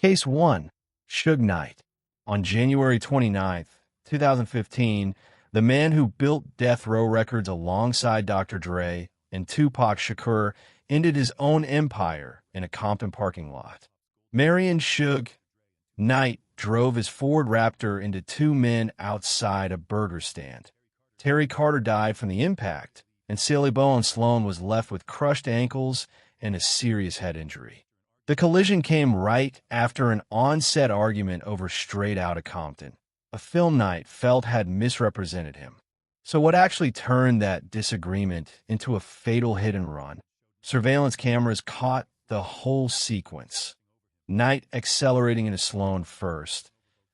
Case 1. Suge Knight. On January 29, 2015, the man who built death row records alongside Dr. Dre and Tupac Shakur ended his own empire in a Compton parking lot. Marion Suge Knight drove his Ford Raptor into two men outside a burger stand. Terry Carter died from the impact, and Sally Bowen Sloan was left with crushed ankles and a serious head injury. The collision came right after an on-set argument over Straight Outta Compton, a film Knight felt had misrepresented him. So what actually turned that disagreement into a fatal hit-and-run? Surveillance cameras caught the whole sequence. Knight accelerating into Sloan first,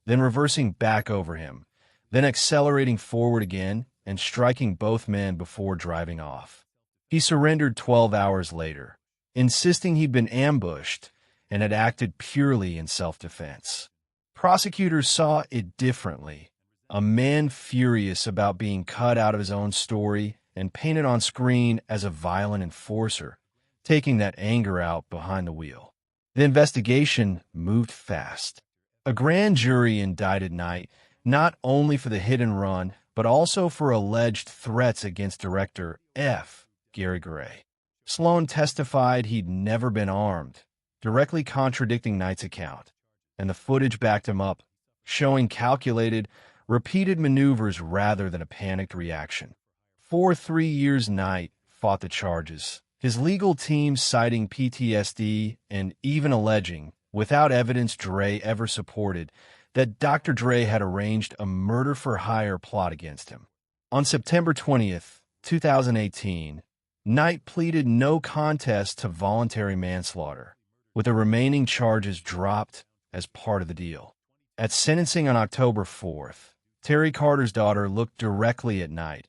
then reversing back over him, then accelerating forward again and striking both men before driving off. He surrendered 12 hours later, insisting he'd been ambushed and had acted purely in self-defense. Prosecutors saw it differently. A man furious about being cut out of his own story and painted on screen as a violent enforcer, taking that anger out behind the wheel. The investigation moved fast. A grand jury indicted Knight not only for the hit and run, but also for alleged threats against director F. Gary Gray. Sloan testified he'd never been armed, directly contradicting Knight's account, and the footage backed him up, showing calculated, repeated maneuvers rather than a panicked reaction. For 3 years, Knight fought the charges, his legal team citing PTSD and even alleging, without evidence Dre ever supported, that Dr. Dre had arranged a murder-for-hire plot against him. On September 20th, 2018, Knight pleaded no contest to voluntary manslaughter, with the remaining charges dropped as part of the deal. At sentencing on October 4th, Terry Carter's daughter looked directly at Knight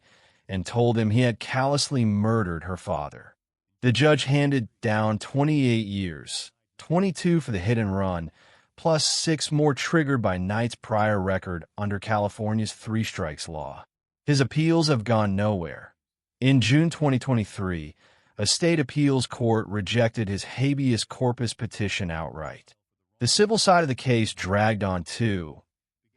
and told him he had callously murdered her father. The judge handed down 28 years, 22 for the hit and run, plus 6 more triggered by Knight's prior record under California's three strikes law. His appeals have gone nowhere. In June 2023, a state appeals court rejected his habeas corpus petition outright. The civil side of the case dragged on too.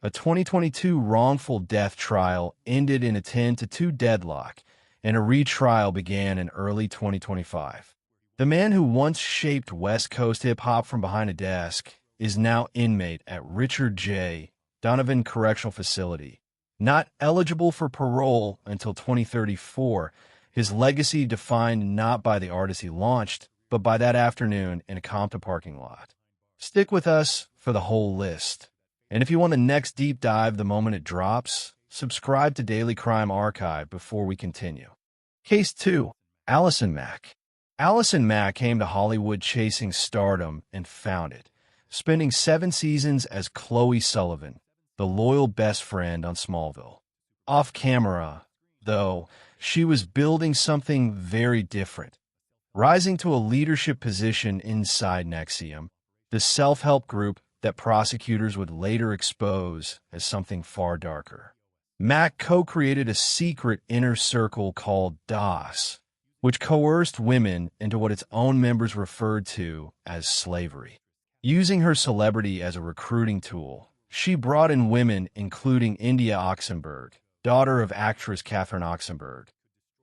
A 2022 wrongful death trial ended in a 10-2 deadlock, and a retrial began in early 2025. The man who once shaped West Coast hip-hop from behind a desk is now inmate at Richard J. Donovan Correctional Facility. Not eligible for parole until 2034, his legacy defined not by the artist he launched, but by that afternoon in a Compton parking lot. Stick with us for the whole list. And if you want the next deep dive the moment it drops, subscribe to Daily Crime Archive before we continue. Case 2. Allison Mack. Allison Mack came to Hollywood chasing stardom and found it, spending 7 seasons as Chloe Sullivan, the loyal best friend on Smallville. Off camera, though, she was building something very different, rising to a leadership position inside NXIVM, the self-help group that prosecutors would later expose as something far darker. Mack co-created a secret inner circle called DOS, which coerced women into what its own members referred to as slavery. Using her celebrity as a recruiting tool, she brought in women including India Oxenberg, daughter of actress Catherine Oxenberg.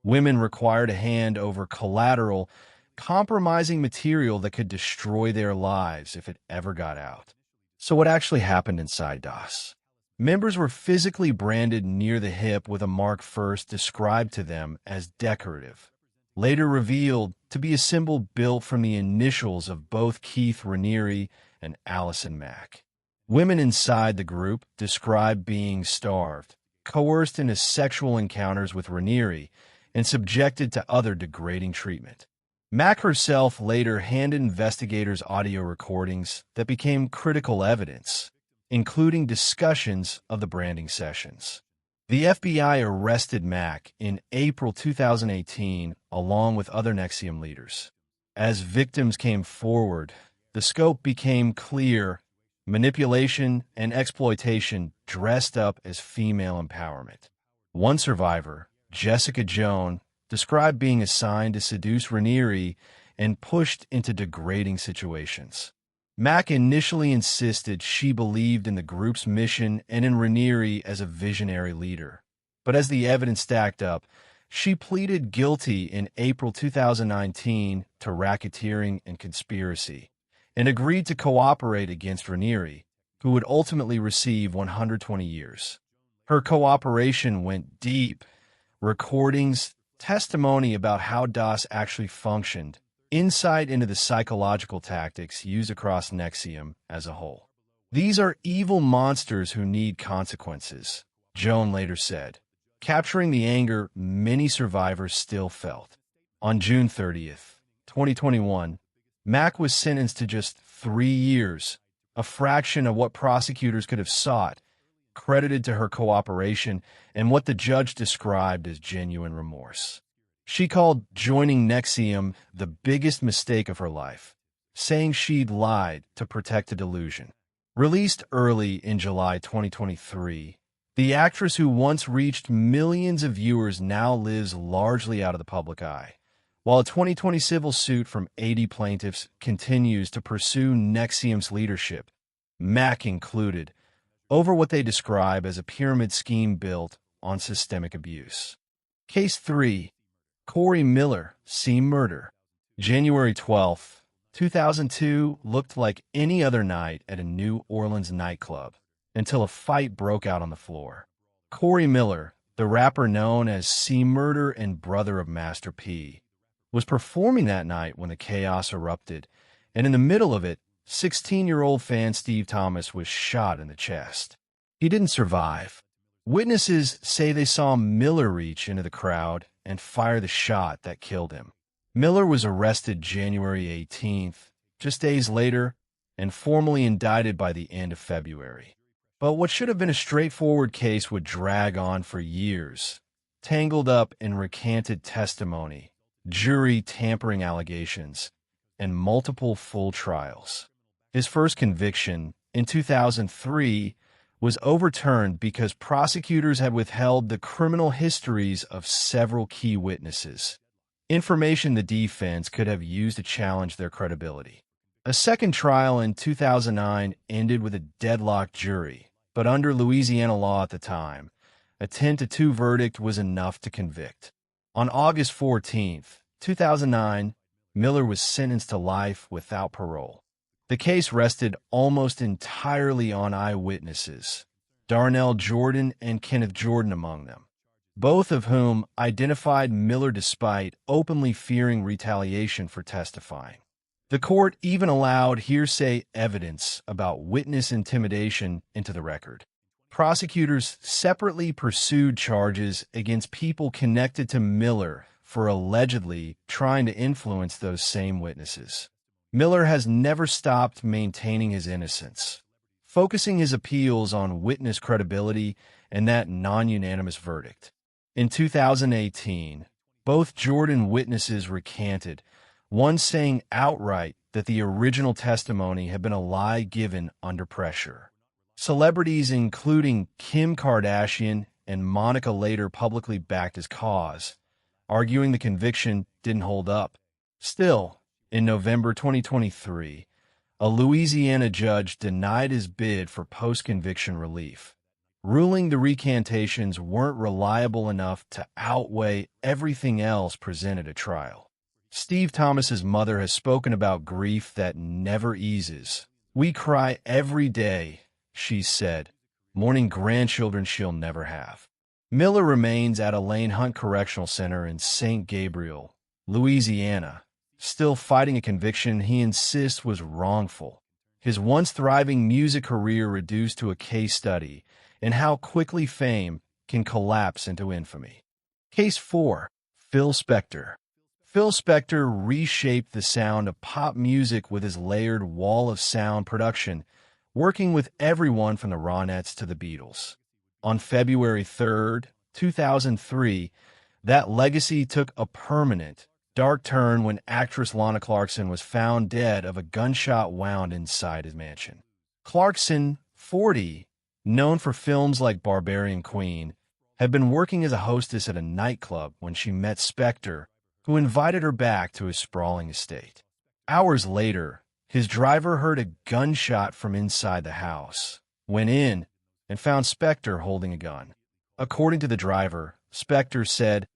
Women required to hand over collateral, compromising material that could destroy their lives if it ever got out. So what actually happened inside DOS? Members were physically branded near the hip with a mark first described to them as decorative, later revealed to be a symbol built from the initials of both Keith Raniere and Allison Mack. Women inside the group described being starved, coerced into sexual encounters with Raniere, and subjected to other degrading treatment. Mack herself later handed investigators audio recordings that became critical evidence, including discussions of the branding sessions. The FBI arrested Mack in April 2018 along with other NXIVM leaders. As victims came forward, the scope became clear: manipulation and exploitation dressed up as female empowerment. One survivor, Jessica Jones, described being assigned to seduce Raniere and pushed into degrading situations. Mack initially insisted she believed in the group's mission and in Raniere as a visionary leader. But as the evidence stacked up, she pleaded guilty in April 2019 to racketeering and conspiracy and agreed to cooperate against Raniere, who would ultimately receive 120 years. Her cooperation went deep. Recordings, testimony about how DOS actually functioned, insight into the psychological tactics used across NXIVM as a whole. These are evil monsters who need consequences, Joan later said, capturing the anger many survivors still felt. On June 30th, 2021, Mack was sentenced to just 3 years, a fraction of what prosecutors could have sought, credited to her cooperation and what the judge described as genuine remorse. She called joining NXIVM the biggest mistake of her life, saying she'd lied to protect a delusion. Released early in July 2023, the actress who once reached millions of viewers now lives largely out of the public eye, while a 2020 civil suit from 80 plaintiffs continues to pursue NXIVM's leadership, Mack included, over what they describe as a pyramid scheme built on systemic abuse. Case 3. Corey Miller, C. Murder. January 12, 2002 looked like any other night at a New Orleans nightclub until a fight broke out on the floor. Corey Miller, the rapper known as C. Murder and brother of Master P, was performing that night when the chaos erupted, and in the middle of it, 16-year-old fan Steve Thomas was shot in the chest. He didn't survive. Witnesses say they saw Miller reach into the crowd and fire the shot that killed him. Miller was arrested January 18th, just days later, and formally indicted by the end of February. But what should have been a straightforward case would drag on for years, tangled up in recanted testimony, jury tampering allegations, and multiple full trials. His first conviction, in 2003, was overturned because prosecutors had withheld the criminal histories of several key witnesses, information the defense could have used to challenge their credibility. A second trial in 2009 ended with a deadlocked jury, but under Louisiana law at the time, a 10-2 verdict was enough to convict. On August 14, 2009, Miller was sentenced to life without parole. The case rested almost entirely on eyewitnesses, Darnell Jordan and Kenneth Jordan among them, both of whom identified Miller despite openly fearing retaliation for testifying. The court even allowed hearsay evidence about witness intimidation into the record. Prosecutors separately pursued charges against people connected to Miller for allegedly trying to influence those same witnesses. Miller has never stopped maintaining his innocence, focusing his appeals on witness credibility and that non-unanimous verdict. In 2018, both Jordan witnesses recanted, one saying outright that the original testimony had been a lie given under pressure. Celebrities including Kim Kardashian and Monica later publicly backed his cause, arguing the conviction didn't hold up. Still, in November 2023, a Louisiana judge denied his bid for post-conviction relief, ruling the recantations weren't reliable enough to outweigh everything else presented at trial. Steve Thomas's mother has spoken about grief that never eases. "We cry every day," she said, mourning grandchildren she'll never have. Miller remains at Elaine Hunt Correctional Center in St. Gabriel, Louisiana, still fighting a conviction he insists was wrongful. His once thriving music career reduced to a case study in how quickly fame can collapse into infamy. Case 4. Phil Spector. Phil Spector reshaped the sound of pop music with his layered wall of sound production, working with everyone from the Ronettes to the Beatles. On February 3, 2003, that legacy took a permanent, dark turn when actress Lana Clarkson was found dead of a gunshot wound inside his mansion. Clarkson, 40, known for films like Barbarian Queen, had been working as a hostess at a nightclub when she met Spector, who invited her back to his sprawling estate. Hours later, His driver heard a gunshot from inside the house, went in, and found Spector holding a gun. According to the driver, Spector said,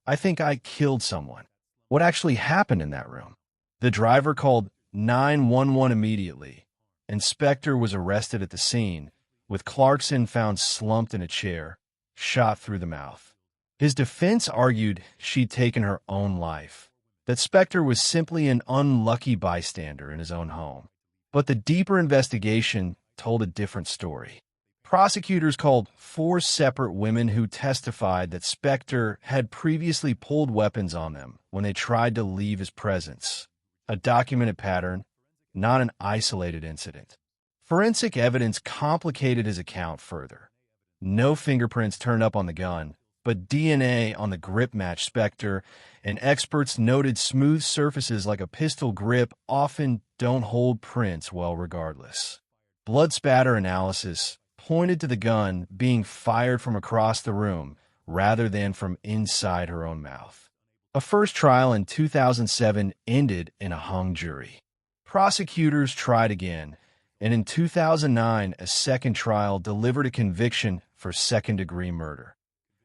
"I think I killed someone." What actually happened in that room? The driver called 911 immediately, and Spector was arrested at the scene, with Clarkson found slumped in a chair, shot through the mouth. His defense argued she'd taken her own life, that Spector was simply an unlucky bystander in his own home. But the deeper investigation told a different story. Prosecutors called 4 separate women who testified that Spector had previously pulled weapons on them when they tried to leave his presence. A documented pattern, not an isolated incident. Forensic evidence complicated his account further. No fingerprints turned up on the gun, but DNA on the grip matched Spector, and experts noted smooth surfaces like a pistol grip often don't hold prints well regardless. Blood spatter analysis pointed to the gun being fired from across the room rather than from inside her own mouth. A first trial in 2007 ended in a hung jury. Prosecutors tried again, and in 2009 a second trial delivered a conviction for second-degree murder.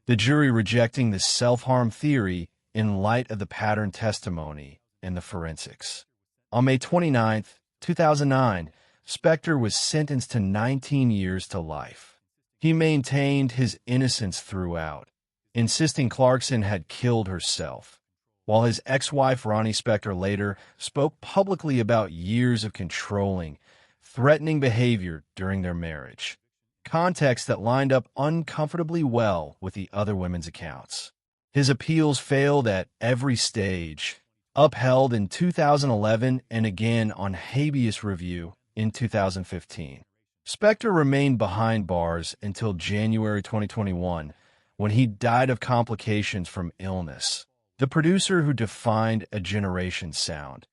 The jury rejecting the self-harm theory in light of the pattern testimony and the forensics. On May 29, 2009, Spector was sentenced to 19 years to life. He maintained his innocence throughout, insisting Clarkson had killed herself, while his ex-wife Ronnie Spector later spoke publicly about years of controlling, threatening behavior during their marriage. Context that lined up uncomfortably well with the other women's accounts. His appeals failed at every stage, upheld in 2011 and again on habeas review in 2015. Spector remained behind bars until January 2021, when he died of complications from illness, the producer who defined a generation's sound,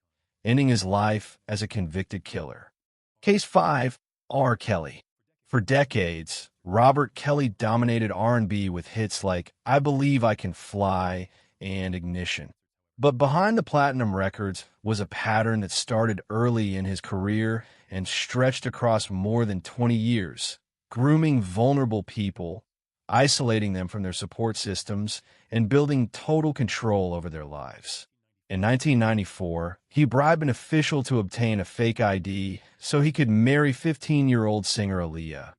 ending his life as a convicted killer. Case 5, R. Kelly. For decades, Robert Kelly dominated R&B with hits like I Believe I Can Fly and Ignition. But behind the platinum records was a pattern that started early in his career and stretched across more than 20 years, grooming vulnerable people, isolating them from their support systems, and building total control over their lives. In 1994, he bribed an official to obtain a fake ID so he could marry 15-year-old singer Aaliyah,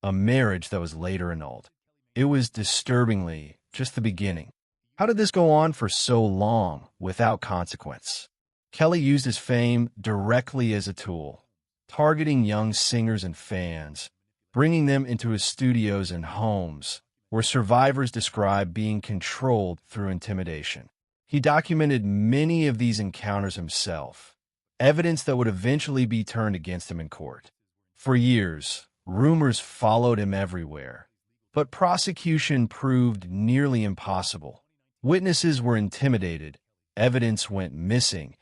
a marriage that was later annulled. It was disturbingly just the beginning. How did this go on for so long without consequence? Kelly used his fame directly as a tool, targeting young singers and fans, bringing them into his studios and homes, where survivors describe being controlled through intimidation. He documented many of these encounters himself, evidence that would eventually be turned against him in court. For years, rumors followed him everywhere, but prosecution proved nearly impossible. Witnesses were intimidated, evidence went missing,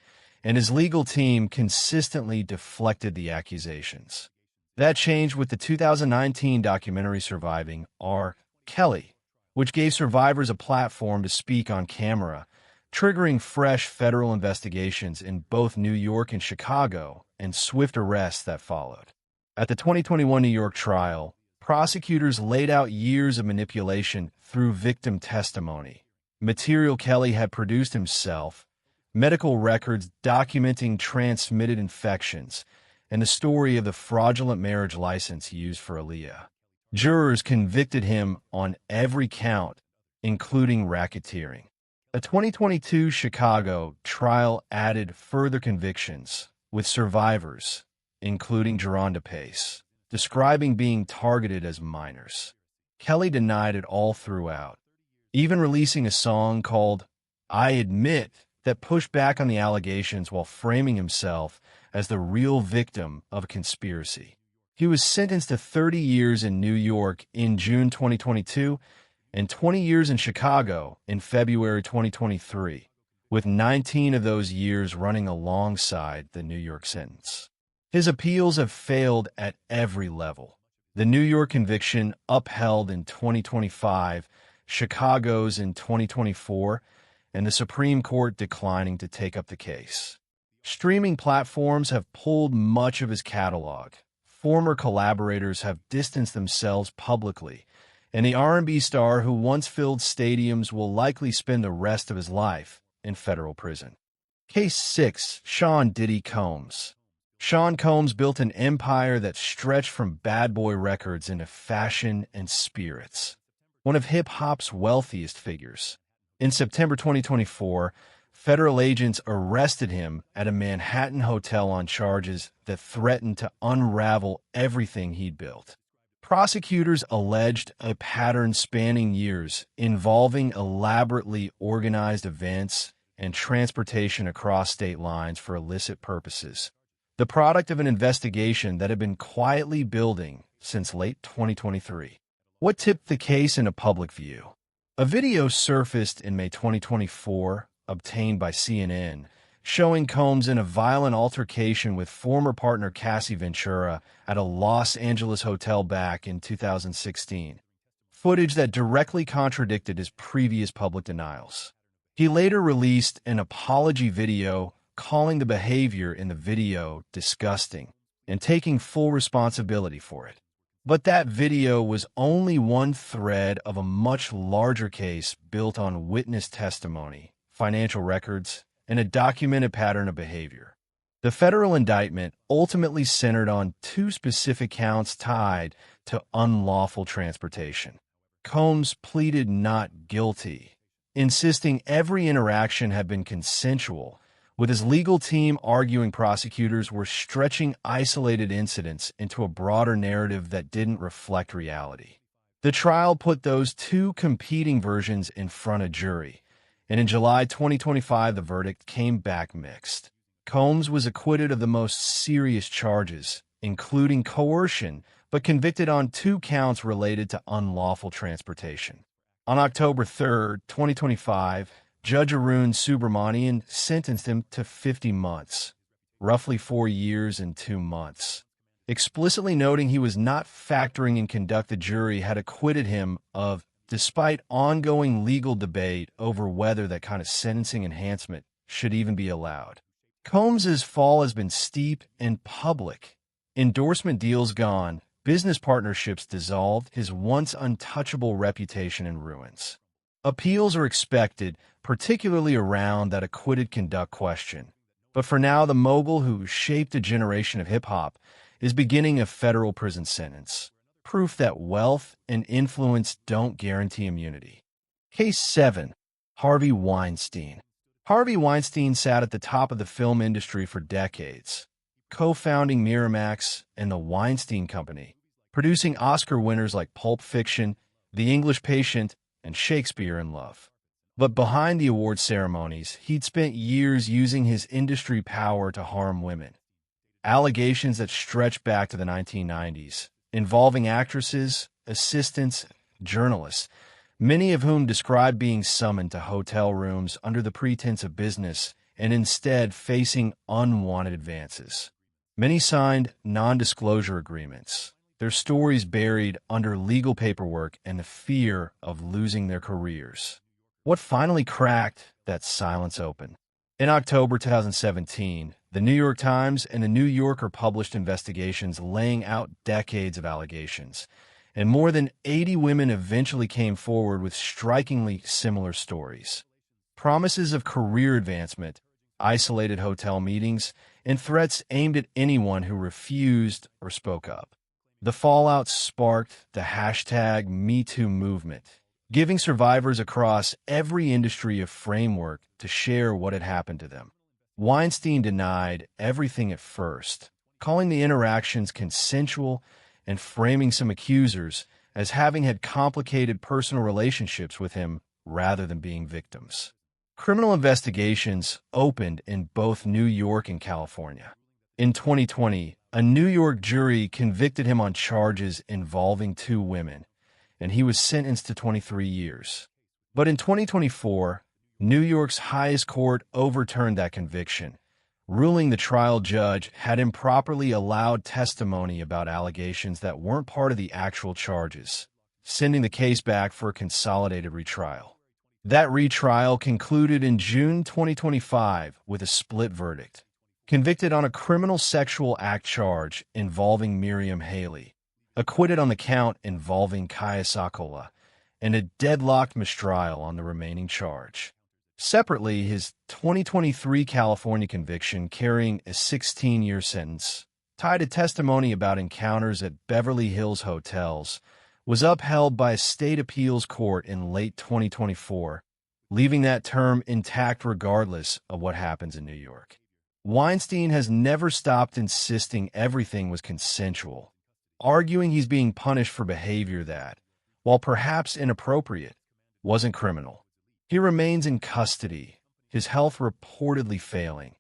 and his legal team consistently deflected the accusations. That changed with the 2019 documentary Surviving R. Kelly, which gave survivors a platform to speak on camera, triggering fresh federal investigations in both New York and Chicago, and swift arrests that followed. At the 2021 New York trial, prosecutors laid out years of manipulation through victim testimony, material Kelly had produced himself, medical records documenting transmitted infections, and the story of the fraudulent marriage license he used for Aaliyah. Jurors convicted him on every count, including racketeering. A 2022 Chicago trial added further convictions, with survivors, including Geronda Pace, describing being targeted as minors. Kelly denied it all throughout, even releasing a song called I Admit that pushed back on the allegations while framing himself as the real victim of a conspiracy. He was sentenced to 30 years in New York in June 2022 and 20 years in Chicago in February 2023, with 19 of those years running alongside the New York sentence. His appeals have failed at every level. The New York conviction upheld in 2025, Chicago's in 2024, and the Supreme Court declining to take up the case. Streaming platforms have pulled much of his catalog. Former collaborators have distanced themselves publicly, and the R&B star who once filled stadiums will likely spend the rest of his life in federal prison. Case 6. Sean Diddy Combs. Sean Combs built an empire that stretched from Bad Boy Records into fashion and spirits. One of hip-hop's wealthiest figures. In September 2024, federal agents arrested him at a Manhattan hotel on charges that threatened to unravel everything he'd built. Prosecutors alleged a pattern spanning years involving elaborately organized events and transportation across state lines for illicit purposes, the product of an investigation that had been quietly building since late 2023. What tipped the case into public view? A video surfaced in May 2024, obtained by CNN, showing Combs in a violent altercation with former partner Cassie Ventura at a Los Angeles hotel back in 2016. Footage that directly contradicted his previous public denials. He later released an apology video calling the behavior in the video disgusting and taking full responsibility for it. But that video was only one thread of a much larger case built on witness testimony, financial records, and a documented pattern of behavior. The federal indictment ultimately centered on two specific counts tied to unlawful transportation. Combs pleaded not guilty, insisting every interaction had been consensual, with his legal team arguing prosecutors were stretching isolated incidents into a broader narrative that didn't reflect reality. The trial put those two competing versions in front of jury, and in July 2025 the verdict came back mixed. Combs was acquitted of the most serious charges, including coercion, but convicted on 2 counts related to unlawful transportation. On October 3, 2025, Judge Arun Subramanian sentenced him to 50 months, roughly 4 years and 2 months, explicitly noting he was not factoring in conduct. The jury had acquitted him of, despite ongoing legal debate over whether that kind of sentencing enhancement should even be allowed. Combs's fall has been steep and public. Endorsement deals gone, business partnerships dissolved, his once untouchable reputation in ruins. Appeals are expected, particularly around that acquitted conduct question. But for now, the mogul who shaped a generation of hip-hop is beginning a federal prison sentence. Proof that wealth and influence don't guarantee immunity. Case 7. Harvey Weinstein. Harvey Weinstein sat at the top of the film industry for decades, co-founding Miramax and the Weinstein Company, producing Oscar winners like Pulp Fiction, The English Patient, and Shakespeare in Love. But behind the award ceremonies, he'd spent years using his industry power to harm women. Allegations that stretch back to the 1990s, involving actresses, assistants, journalists, many of whom described being summoned to hotel rooms under the pretense of business and instead facing unwanted advances. Many signed non-disclosure agreements, their stories buried under legal paperwork and the fear of losing their careers. What finally cracked that silence open? In October 2017, the New York Times and the New Yorker published investigations laying out decades of allegations, and more than 80 women eventually came forward with strikingly similar stories. Promises of career advancement, isolated hotel meetings, and threats aimed at anyone who refused or spoke up. The fallout sparked the hashtag #MeToo movement, giving survivors across every industry a framework to share what had happened to them. Weinstein denied everything at first, calling the interactions consensual and framing some accusers as having had complicated personal relationships with him rather than being victims. Criminal investigations opened in both New York and California. In 2020, a New York jury convicted him on charges involving 2 women, and he was sentenced to 23 years. But in 2024, New York's highest court overturned that conviction, ruling the trial judge had improperly allowed testimony about allegations that weren't part of the actual charges, sending the case back for a consolidated retrial. That retrial concluded in June 2025 with a split verdict. Convicted on a criminal sexual act charge involving Miriam Haley, acquitted on the count involving Kaya Sakola, and a deadlocked mistrial on the remaining charge. Separately, his 2023 California conviction carrying a 16-year sentence, tied to testimony about encounters at Beverly Hills hotels, was upheld by a state appeals court in late 2024, leaving that term intact regardless of what happens in New York. Weinstein has never stopped insisting everything was consensual, arguing he's being punished for behavior that, while perhaps inappropriate, wasn't criminal. He remains in custody, his health reportedly failing,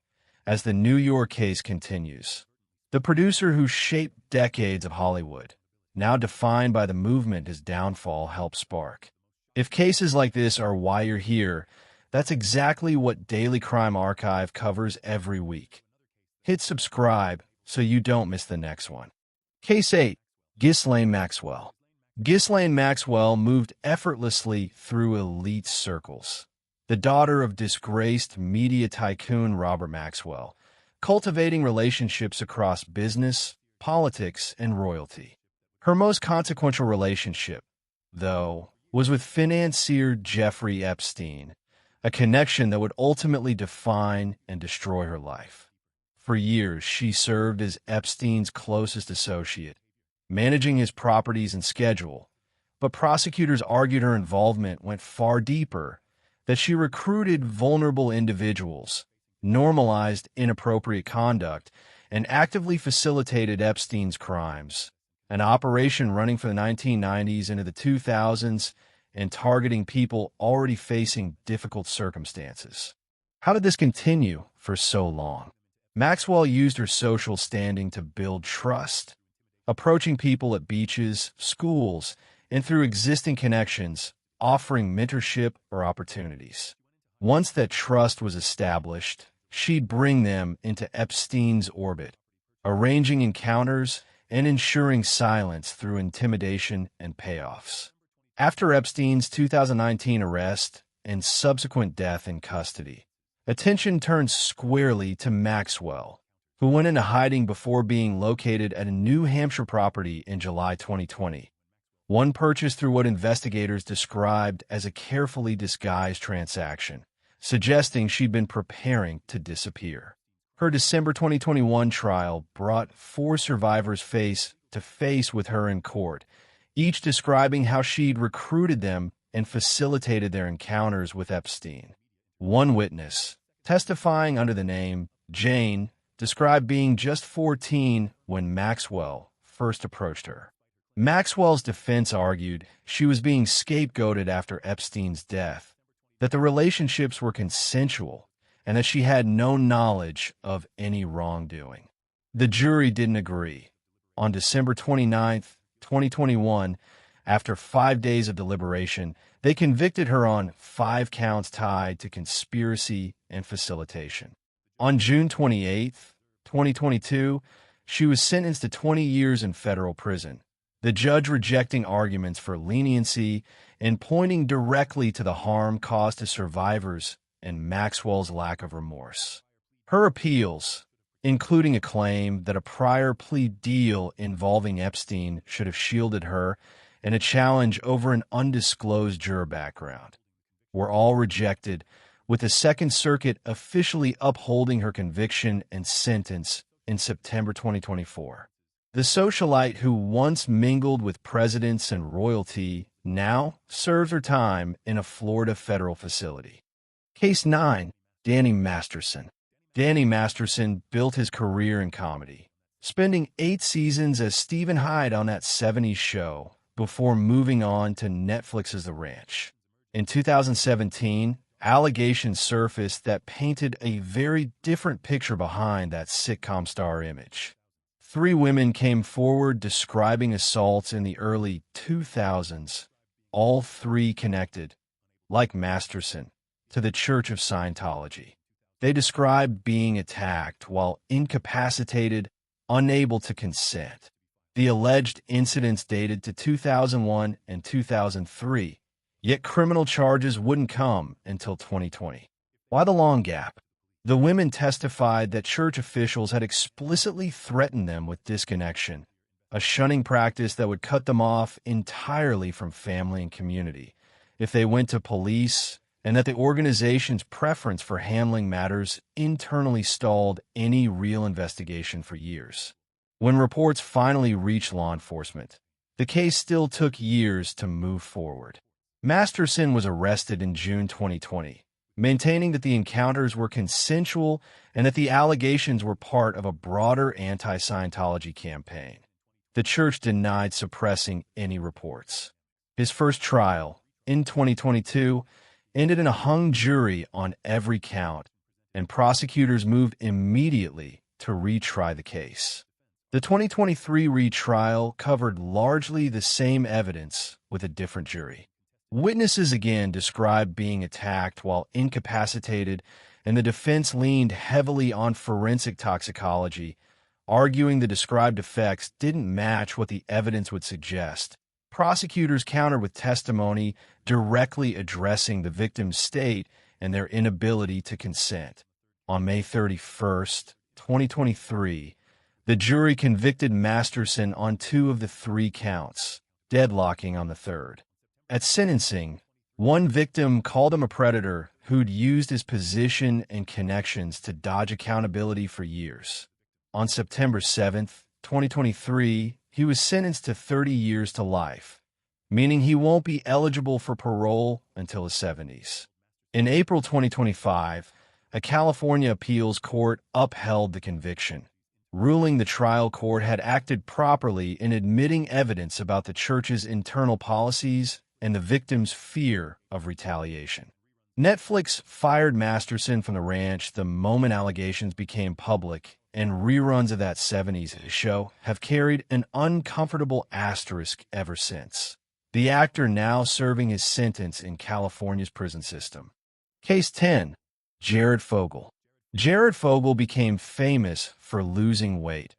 as the New York case continues. The producer who shaped decades of Hollywood, now defined by the movement his downfall helped spark. If cases like this are why you're here, that's exactly what Daily Crime Archive covers every week. Hit subscribe so you don't miss the next one. Case 8. Ghislaine Maxwell. Ghislaine Maxwell moved effortlessly through elite circles. The daughter of disgraced media tycoon Robert Maxwell, cultivating relationships across business, politics, and royalty. Her most consequential relationship, though, was with financier Jeffrey Epstein, a connection that would ultimately define and destroy her life. For years, she served as Epstein's closest associate, managing his properties and schedule, but prosecutors argued her involvement went far deeper, that she recruited vulnerable individuals, normalized inappropriate conduct, and actively facilitated Epstein's crimes, an operation running from the 1990s into the 2000s and targeting people already facing difficult circumstances. How did this continue for so long? Maxwell used her social standing to build trust, approaching people at beaches, schools, and through existing connections, offering mentorship or opportunities. Once that trust was established, she'd bring them into Epstein's orbit, arranging encounters and ensuring silence through intimidation and payoffs. After Epstein's 2019 arrest and subsequent death in custody, attention turned squarely to Maxwell, who went into hiding before being located at a New Hampshire property in July 2020. One purchased through what investigators described as a carefully disguised transaction, suggesting she'd been preparing to disappear. Her December 2021 trial brought 4 survivors face to face with her in court, each describing how she'd recruited them and facilitated their encounters with Epstein. One witness, testifying under the name Jane, described being just 14 when Maxwell first approached her. Maxwell's defense argued she was being scapegoated after Epstein's death, that the relationships were consensual, and that she had no knowledge of any wrongdoing. The jury didn't agree. On December 29, 2021, after 5 days of deliberation, they convicted her on 5 counts tied to conspiracy and facilitation. On June 28, 2022, she was sentenced to 20 years in federal prison, the judge rejecting arguments for leniency and pointing directly to the harm caused to survivors and Maxwell's lack of remorse. Her appeals, including a claim that a prior plea deal involving Epstein should have shielded her and a challenge over an undisclosed juror background, were all rejected, with the Second Circuit officially upholding her conviction and sentence in September 2024. The socialite who once mingled with presidents and royalty now serves her time in a Florida federal facility. Case 9. Danny Masterson. Danny Masterson built his career in comedy, spending 8 seasons as Stephen Hyde on that 70s show before moving on to Netflix's The Ranch. In 2017, allegations surfaced that painted a very different picture behind that sitcom star image. 3 women came forward describing assaults in the early 2000s, all 3 connected, like Masterson, to the Church of Scientology. They described being attacked while incapacitated, unable to consent. The alleged incidents dated to 2001 and 2003, yet criminal charges wouldn't come until 2020. Why the long gap? The women testified that church officials had explicitly threatened them with disconnection, a shunning practice that would cut them off entirely from family and community if they went to police, and that the organization's preference for handling matters internally stalled any real investigation for years. When reports finally reached law enforcement, the case still took years to move forward. Masterson was arrested in June 2020, maintaining that the encounters were consensual and that the allegations were part of a broader anti-Scientology campaign. The church denied suppressing any reports. His first trial, in 2022, ended in a hung jury on every count, and prosecutors moved immediately to retry the case. The 2023 retrial covered largely the same evidence with a different jury. Witnesses again described being attacked while incapacitated, and the defense leaned heavily on forensic toxicology, arguing the described effects didn't match what the evidence would suggest. Prosecutors countered with testimony directly addressing the victim's state and their inability to consent. On May 31, 2023, the jury convicted Masterson on 2 of the 3 counts, deadlocking on the third. At sentencing, one victim called him a predator who'd used his position and connections to dodge accountability for years. On September 7, 2023, he was sentenced to 30 years to life, meaning he won't be eligible for parole until his 70s. In April 2025, a California appeals court upheld the conviction, ruling the trial court had acted properly in admitting evidence about the church's internal policies and the victim's fear of retaliation. Netflix fired Masterson from the ranch the moment allegations became public, and reruns of that 70s show have carried an uncomfortable asterisk ever since. The actor now serving his sentence in California's prison system. Case 10. Jared Fogle. Jared Fogle became famous for losing weight,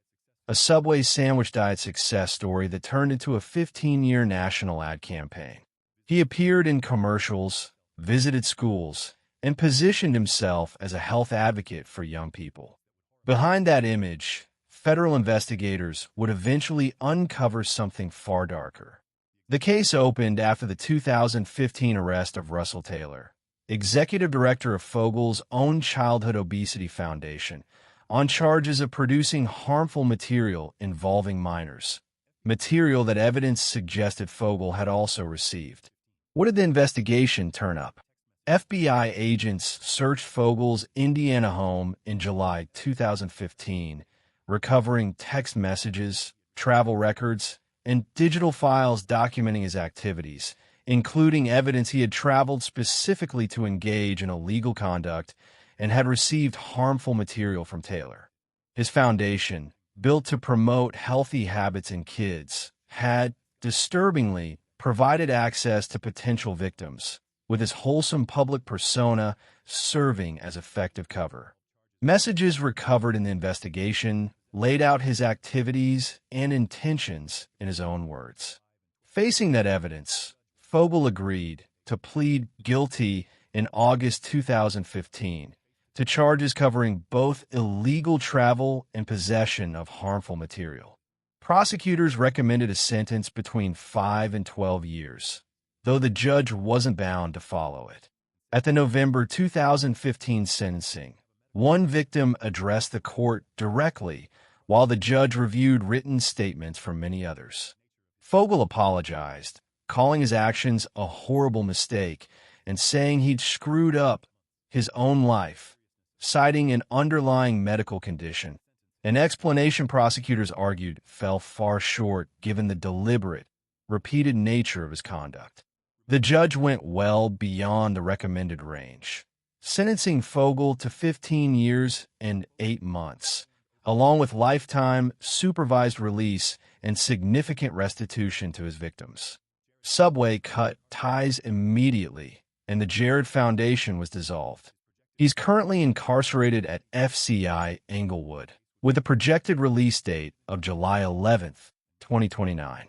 a Subway sandwich diet success story that turned into a 15-year national ad campaign. He appeared in commercials, visited schools, and positioned himself as a health advocate for young people. Behind that image, federal investigators would eventually uncover something far darker. The case opened after the 2015 arrest of Russell Taylor, executive director of Fogle's own childhood obesity foundation, on charges of producing harmful material involving minors, material that evidence suggested Fogle had also received. What did the investigation turn up? FBI agents searched Fogle's Indiana home in July 2015, recovering text messages, travel records, and digital files documenting his activities, including evidence he had traveled specifically to engage in illegal conduct and had received harmful material from Taylor. His foundation, built to promote healthy habits in kids, had, disturbingly, provided access to potential victims, with his wholesome public persona serving as effective cover. Messages recovered in the investigation laid out his activities and intentions in his own words. Facing that evidence, Fogle agreed to plead guilty in August 2015 to charges covering both illegal travel and possession of harmful material. Prosecutors recommended a sentence between 5 and 12 years, though the judge wasn't bound to follow it. At the November 2015 sentencing, one victim addressed the court directly while the judge reviewed written statements from many others. Fogle apologized, calling his actions a horrible mistake and saying he'd screwed up his own life, citing an underlying medical condition, an explanation prosecutors argued fell far short given the deliberate, repeated nature of his conduct. The judge went well beyond the recommended range, sentencing Fogle to 15 years and 8 months, along with lifetime supervised release and significant restitution to his victims. Subway cut ties immediately, and the Jared Foundation was dissolved. He's currently incarcerated at FCI Englewood, with a projected release date of July 11th, 2029.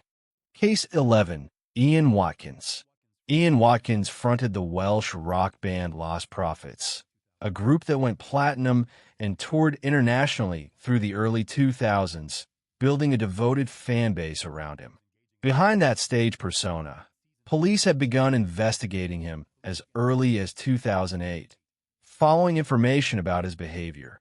Case 11. Ian Watkins. Ian Watkins fronted the Welsh rock band Lost Prophets, a group that went platinum and toured internationally through the early 2000s, building a devoted fan base around him. Behind that stage persona, police had begun investigating him as early as 2008, following information about his behavior.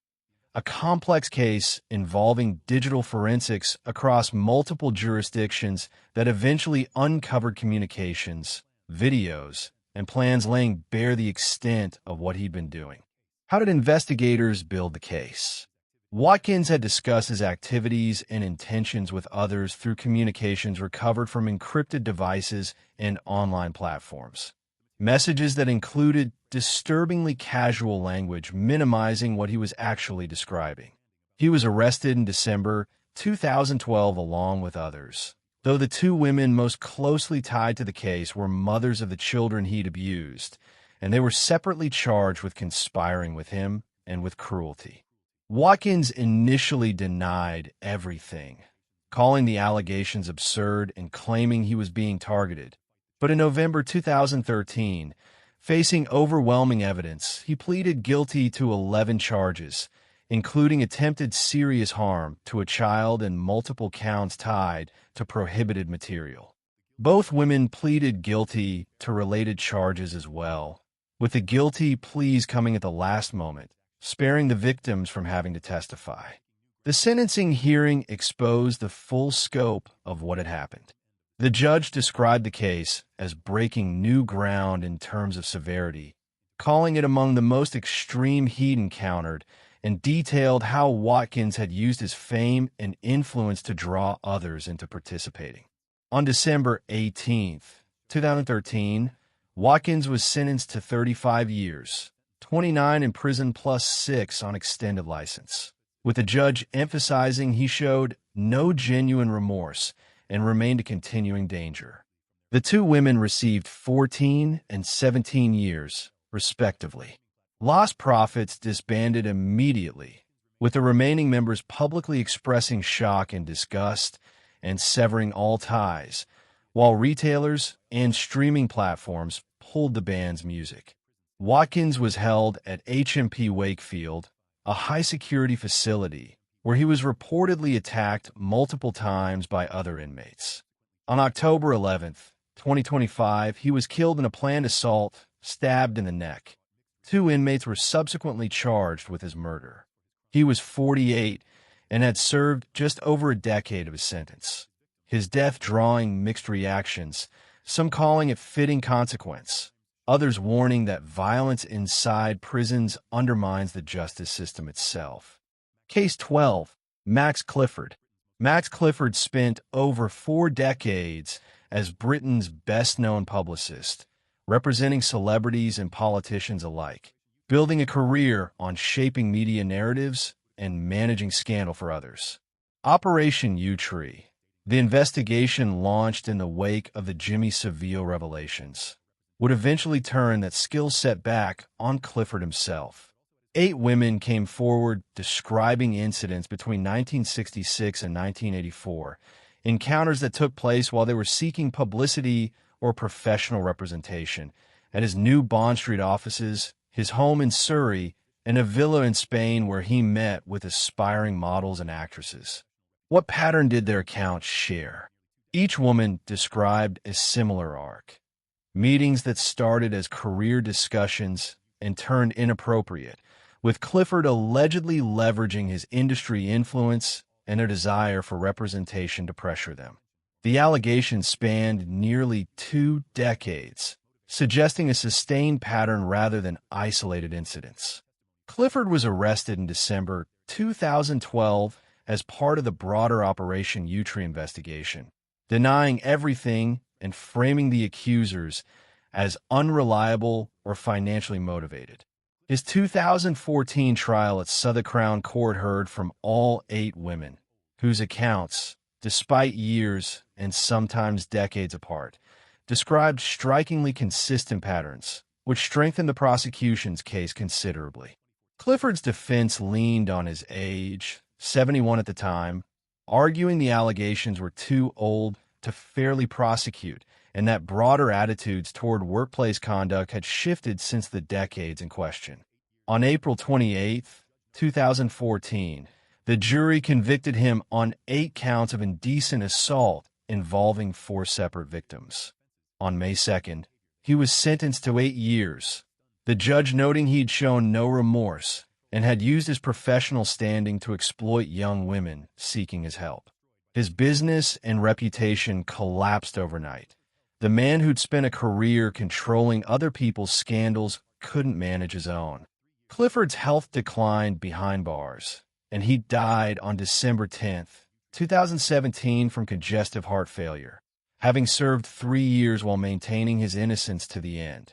A complex case involving digital forensics across multiple jurisdictions that eventually uncovered communications, videos, and plans laying bare the extent of what he'd been doing. How did investigators build the case? Watkins had discussed his activities and intentions with others through communications recovered from encrypted devices and online platforms. Messages that included disturbingly casual language, minimizing what he was actually describing. He was arrested in December 2012 along with others, though the two women most closely tied to the case were mothers of the children he'd abused, and they were separately charged with conspiring with him and with cruelty. Watkins initially denied everything, calling the allegations absurd and claiming he was being targeted. But in November 2013, facing overwhelming evidence, he pleaded guilty to 11 charges, including attempted serious harm to a child and multiple counts tied to prohibited material. Both women pleaded guilty to related charges as well, with the guilty pleas coming at the last moment, sparing the victims from having to testify. The sentencing hearing exposed the full scope of what had happened. The judge described the case as breaking new ground in terms of severity, calling it among the most extreme he'd encountered, and detailed how Watkins had used his fame and influence to draw others into participating. On December 18, 2013, Watkins was sentenced to 35 years, 29 in prison plus 6 on extended license, with the judge emphasizing he showed no genuine remorse and remained a continuing danger. The two women received 14 and 17 years, respectively. Lost Profits disbanded immediately, with the remaining members publicly expressing shock and disgust and severing all ties, while retailers and streaming platforms pulled the band's music. Watkins was held at HMP Wakefield, a high-security facility, where he was reportedly attacked multiple times by other inmates. On October 11, 2025, he was killed in a planned assault, stabbed in the neck. 2 inmates were subsequently charged with his murder. He was 48 and had served just over a decade of his sentence. His death drawing mixed reactions, some calling it fitting consequence, others warning that violence inside prisons undermines the justice system itself. Case 12, Max Clifford. Max Clifford spent over 4 decades as Britain's best-known publicist, representing celebrities and politicians alike, building a career on shaping media narratives and managing scandal for others. Operation U-Tree, the investigation launched in the wake of the Jimmy Savile revelations, would eventually turn that skill set back on Clifford himself. 8 women came forward describing incidents between 1966 and 1984, encounters that took place while they were seeking publicity or professional representation at his new Bond Street offices, his home in Surrey, and a villa in Spain where he met with aspiring models and actresses. What pattern did their accounts share? Each woman described a similar arc. Meetings that started as career discussions and turned inappropriate, with Clifford allegedly leveraging his industry influence and a desire for representation to pressure them. The allegations spanned nearly 2 decades, suggesting a sustained pattern rather than isolated incidents. Clifford was arrested in December 2012 as part of the broader Operation U-Tree investigation, denying everything and framing the accusers as unreliable or financially motivated. His 2014 trial at Southwark Crown Court heard from all 8 women, whose accounts, despite years and sometimes decades apart, described strikingly consistent patterns, which strengthened the prosecution's case considerably. Clifford's defense leaned on his age, 71 at the time, arguing the allegations were too old to fairly prosecute, and that broader attitudes toward workplace conduct had shifted since the decades in question. On April 28, 2014, the jury convicted him on 8 counts of indecent assault involving 4 separate victims. On May 2nd, he was sentenced to 8 years, the judge noting he'd shown no remorse and had used his professional standing to exploit young women seeking his help. His business and reputation collapsed overnight. The man who'd spent a career controlling other people's scandals couldn't manage his own. Clifford's health declined behind bars, and he died on December 10, 2017 from congestive heart failure, having served 3 years while maintaining his innocence to the end.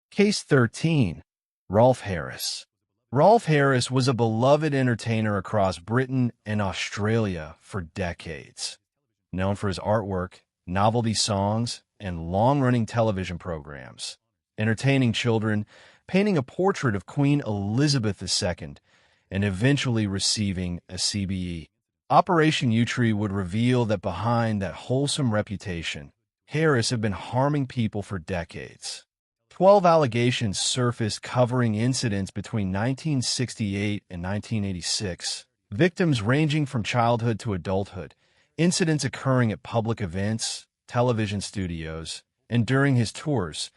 Case 13. Rolf Harris. Rolf Harris was a beloved entertainer across Britain and Australia for decades. Known for his artwork, novelty songs, and long-running television programs, entertaining children, painting a portrait of Queen Elizabeth II, and eventually receiving a CBE. Operation Yewtree would reveal that behind that wholesome reputation, Harris had been harming people for decades. 12 allegations surfaced covering incidents between 1968 and 1986, victims ranging from childhood to adulthood, incidents occurring at public events, television studios, and during his tours,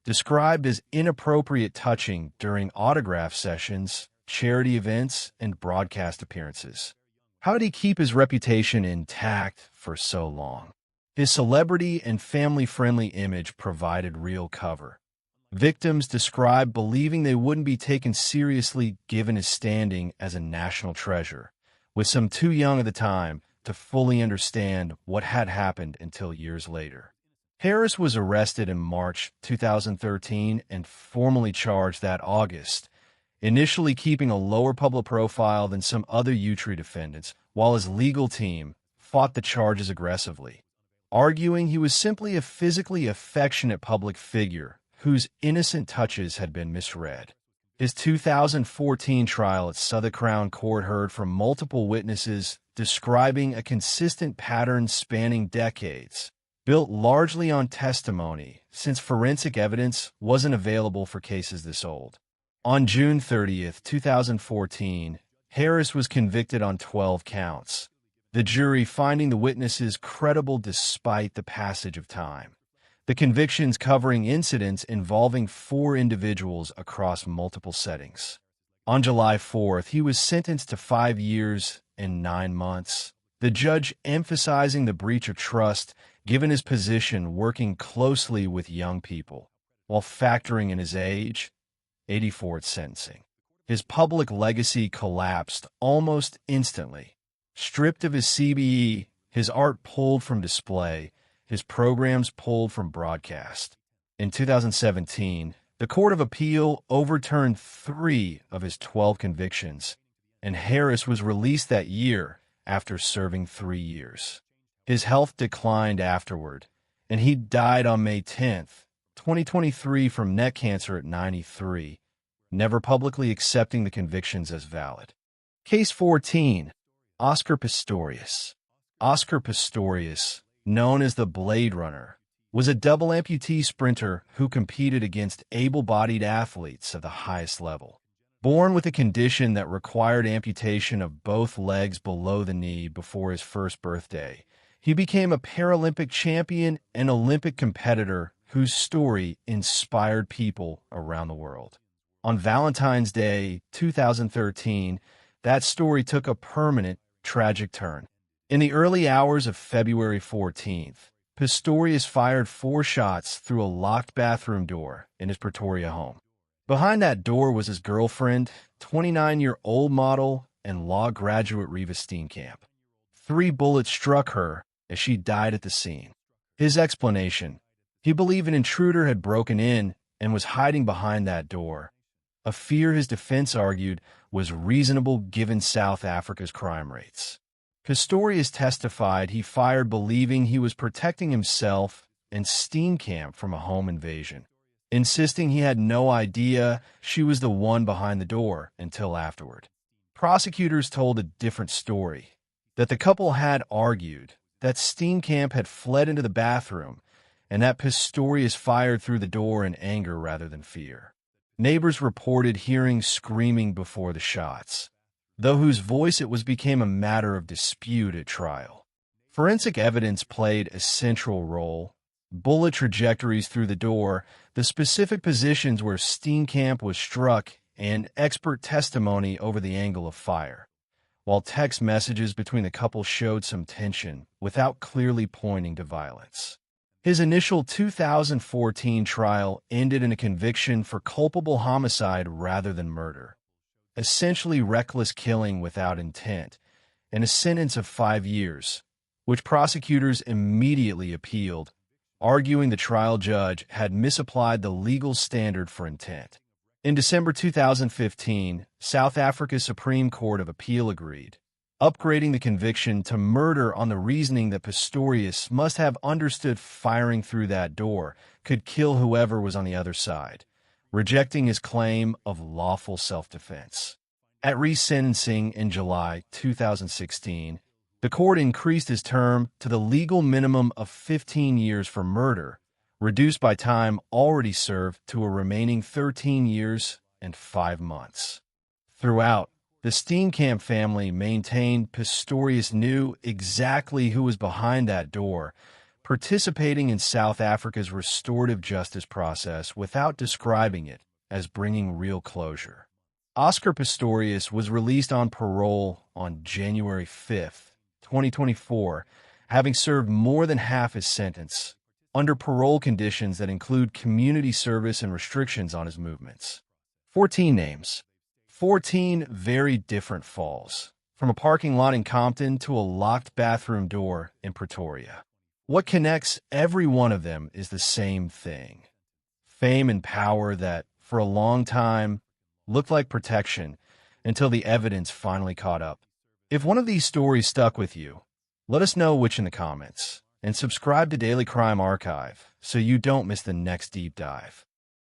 described as inappropriate touching during autograph sessions, charity events, and broadcast appearances. How did he keep his reputation intact for so long? His celebrity and family-friendly image provided real cover. Victims described believing they wouldn't be taken seriously given his standing as a national treasure, with some too young at the time to fully understand what had happened until years later. Harris was arrested in March 2013 and formally charged that August, initially keeping a lower public profile than some other Yewtree defendants, while his legal team fought the charges aggressively, arguing he was simply a physically affectionate public figure whose innocent touches had been misread. His 2014 trial at Southwark Crown Court heard from multiple witnesses describing a consistent pattern spanning decades, built largely on testimony since forensic evidence wasn't available for cases this old. On June 30, 2014, Harris was convicted on 12 counts, the jury finding the witnesses credible despite the passage of time. The convictions covering incidents involving 4 individuals across multiple settings. On July 4th, he was sentenced to 5 years and 9 months, the judge emphasizing the breach of trust given his position working closely with young people, while factoring in his age, 84 at sentencing. His public legacy collapsed almost instantly. Stripped of his CBE, his art pulled from display, his programs pulled from broadcast. In 2017, the Court of Appeal overturned 3 of his 12 convictions, and Harris was released that year after serving 3 years. His health declined afterward, and he died on May 10, 2023 from neck cancer at 93, never publicly accepting the convictions as valid. Case 14. Oscar Pistorius. Oscar Pistorius, known as the Blade Runner, was a double amputee sprinter who competed against able-bodied athletes of the highest level. Born with a condition that required amputation of both legs below the knee before his first birthday, he became a Paralympic champion and Olympic competitor whose story inspired people around the world. On Valentine's Day 2013, that story took a permanent, tragic turn. In the early hours of February 14th, Pistorius fired 4 shots through a locked bathroom door in his Pretoria home. Behind that door was his girlfriend, 29-year-old model and law graduate Reva Steenkamp. 3 bullets struck her as she died at the scene. His explanation: he believed an intruder had broken in and was hiding behind that door, a fear his defense argued was reasonable given South Africa's crime rates. Pistorius testified he fired believing he was protecting himself and Steenkamp from a home invasion, insisting he had no idea she was the one behind the door until afterward. Prosecutors told a different story, that the couple had argued, that Steenkamp had fled into the bathroom, and that Pistorius fired through the door in anger rather than fear. Neighbors reported hearing screaming before the shots, though whose voice it was became a matter of dispute at trial. Forensic evidence played a central role. Bullet trajectories through the door, the specific positions where Steenkamp was struck, and expert testimony over the angle of fire, while text messages between the couple showed some tension without clearly pointing to violence. His initial 2014 trial ended in a conviction for culpable homicide rather than murder, essentially reckless killing without intent, and a sentence of 5 years, which prosecutors immediately appealed, arguing the trial judge had misapplied the legal standard for intent. In December 2015, South Africa's Supreme Court of Appeal agreed, upgrading the conviction to murder on the reasoning that Pistorius must have understood firing through that door could kill whoever was on the other side, rejecting his claim of lawful self-defense. At resentencing in July 2016, the court increased his term to the legal minimum of 15 years for murder, reduced by time already served to a remaining 13 years and 5 months. Throughout, the Steenkamp family maintained Pistorius knew exactly who was behind that door, participating in South Africa's restorative justice process without describing it as bringing real closure. Oscar Pistorius was released on parole on January 5, 2024, having served more than half his sentence, under parole conditions that include community service and restrictions on his movements. 14 names. 14 very different falls, from a parking lot in Compton to a locked bathroom door in Pretoria. What connects every one of them is the same thing: fame and power that, for a long time, looked like protection until the evidence finally caught up. If one of these stories stuck with you, let us know which in the comments, and subscribe to Daily Crime Archive so you don't miss the next deep dive.